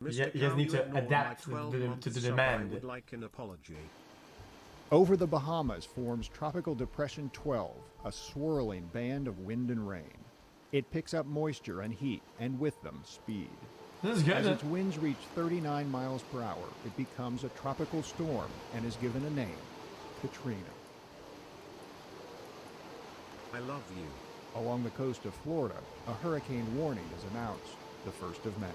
You guys need to adapt to the demand. Would like an apology. Over the Bahamas forms Tropical Depression 12, a swirling band of wind and rain. It picks up moisture and heat, and with them, speed. This is good. As its winds reach 39 miles per hour, it becomes a tropical storm and is given a name, Katrina. I love you. Along the coast of Florida, a hurricane warning is announced, the 1st of May.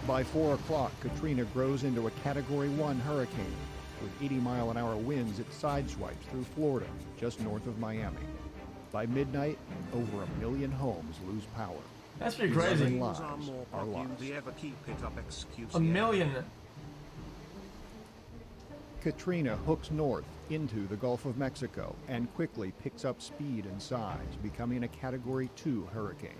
By 4 o'clock, Katrina grows into a Category 1 hurricane. With 80-mile-an-hour winds, it sideswipes through Florida, just north of Miami. By midnight, over 1 million homes lose power. That's pretty crazy. Lives are lost. Ever keep it up, xQc? 1 million. Katrina hooks north into the Gulf of Mexico and quickly picks up speed and size, becoming a Category 2 hurricane.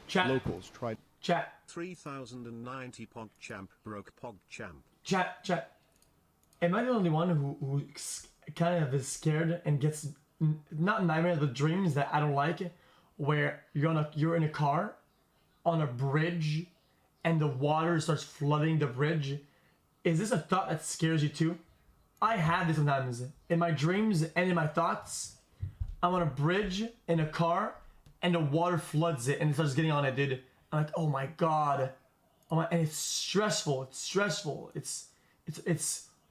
Chat. Locals tried. Chat. 3090 PogChamp broke PogChamp. Chat. Am I the only one who kind of is scared and gets not nightmares but dreams that I don't like, where you're in a car on a bridge and the water starts flooding the bridge? Is this a thought that scares you too? I have this sometimes in my dreams and in my thoughts. I'm on a bridge in a car and the water floods it and it starts getting on it, dude. I'm like, oh my god, and it's stressful. It's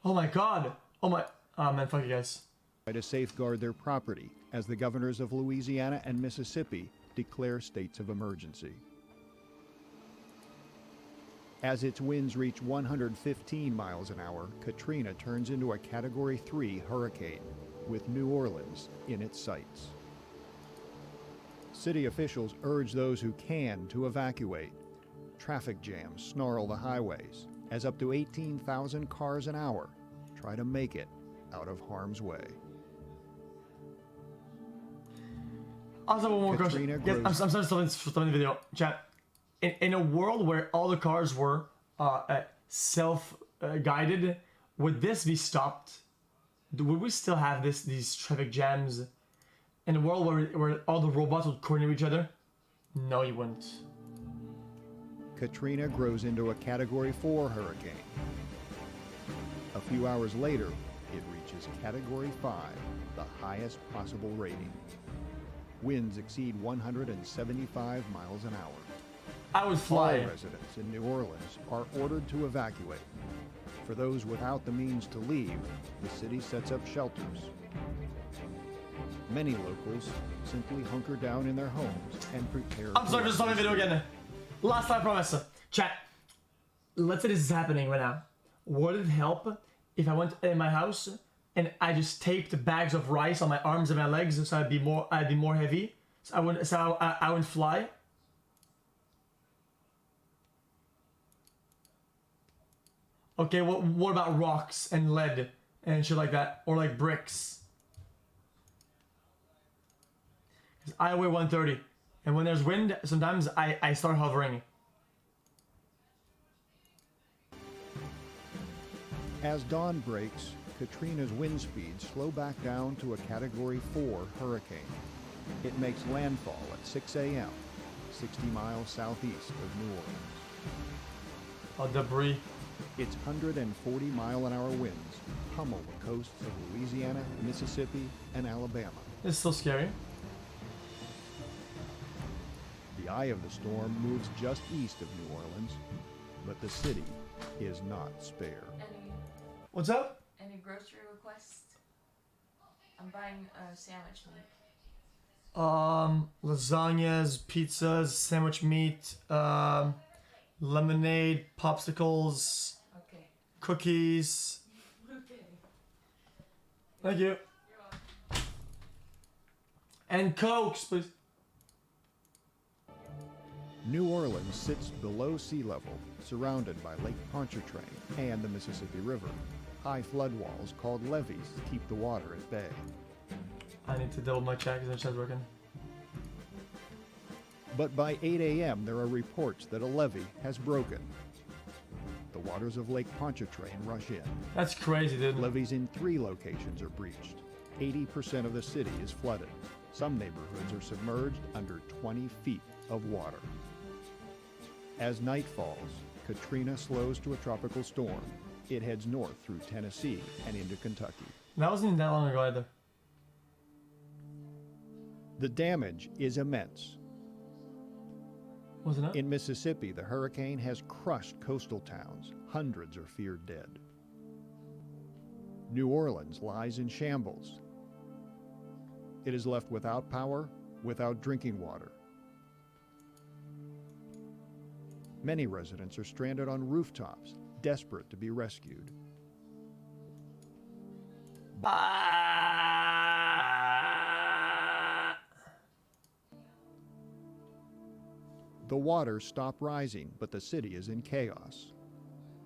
oh my god, oh man, fuck you guys. To safeguard their property as the governors of Louisiana and Mississippi declare states of emergency. As its winds reach 115 miles an hour, Katrina turns into a Category 3 hurricane, with New Orleans in its sights. City officials urge those who can to evacuate. Traffic jams snarl the highways as up to 18,000 cars an hour try to make it out of harm's way. Also, one more question. Yes, I'm sorry to stop the video. Chat. In a world where all the cars were self-guided, would this be stopped? Would we still have these traffic jams? In a world where all the robots would coordinate with each other? No, you wouldn't. Katrina grows into a Category 4 hurricane. A few hours later, it reaches Category 5, the highest possible rating. Winds exceed 175 miles an hour. I would fly. All residents in New Orleans are ordered to evacuate. For those without the means to leave, the city sets up shelters. Many locals simply hunker down in their homes and prepare. I'm sorry for stopping the video again. Last time, promise. Chat. Let's say this is happening right now. Would it help if I went in my house and I just taped bags of rice on my arms and my legs so I'd be more heavy? So I wouldn't fly? Okay, what about rocks and lead and shit like that? Or like bricks? I weigh 130, and when there's wind, sometimes I start hovering. As dawn breaks, Katrina's wind speeds slow back down to a Category 4 hurricane. It makes landfall at 6 a.m., 60 miles southeast of New Orleans. Oh, debris. Its 140-mile-an-hour winds pummel the coasts of Louisiana, Mississippi, and Alabama. It's still scary. The eye of the storm moves just east of New Orleans, but the city is not spared. What's up? Any grocery requests? I'm buying a sandwich meat. Lasagnas, pizzas, sandwich meat, lemonade, popsicles, Okay. cookies. Okay. Thank you. You're welcome. And Cokes, please. New Orleans sits below sea level, surrounded by Lake Pontchartrain and the Mississippi River. High flood walls called levees keep the water at bay. I need to double my check because my chat's working. But by 8 a.m., there are reports that a levee has broken. The waters of Lake Pontchartrain rush in. That's crazy, dude. Levees in 3 locations are breached. 80% of the city is flooded. Some neighborhoods are submerged under 20 feet of water. As night falls, Katrina slows to a tropical storm. It heads north through Tennessee and into Kentucky. That wasn't even that long ago either. The damage is immense. Wasn't it? In Mississippi, the hurricane has crushed coastal towns. Hundreds are feared dead. New Orleans lies in shambles. It is left without power, without drinking water. Many residents are stranded on rooftops, desperate to be rescued. The waters stop rising, but the city is in chaos.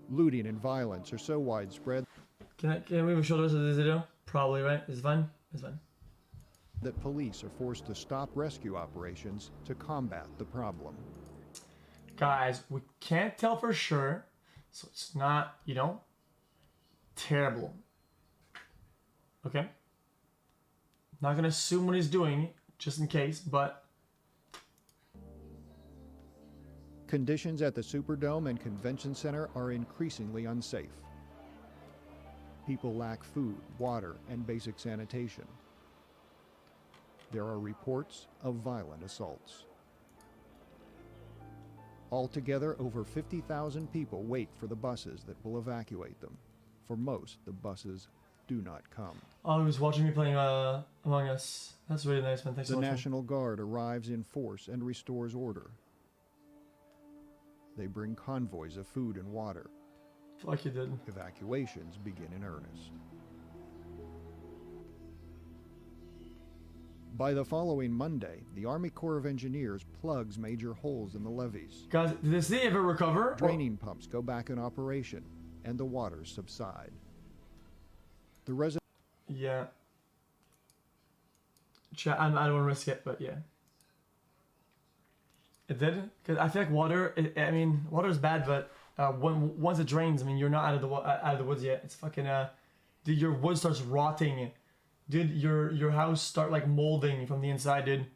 Looting and violence are so widespread Can we show the rest of this video? Probably, right? It's fine? It's fine. that police are forced to stop rescue operations to combat the problem. Guys, we can't tell for sure, so it's not, you know, terrible. Okay? Not gonna assume what he's doing, just in case, but Conditions at the Superdome and Convention Center are increasingly unsafe. People lack food, water, and basic sanitation. There are reports of violent assaults. Altogether, over 50,000 people wait for the buses that will evacuate them. For most, the buses do not come. oh, he was watching me playing Among Us. That's really nice, man. Thanks The so much. National Guard arrives in force and restores order. They bring convoys of food and water. Fuck you did. Evacuations begin in earnest. By the following Monday, the Army Corps of Engineers plugs major holes in the levees. Guys, did the city ever recover? Draining pumps go back in operation, and the waters subside. The residents Yeah. Chat, I don't want to risk it, but yeah. It did? Because I feel like water, I mean, water is bad, but once it drains, I mean, you're not out of the woods yet. It's fucking, dude, your wood starts rotting. Dude, your house start like molding from the inside, dude.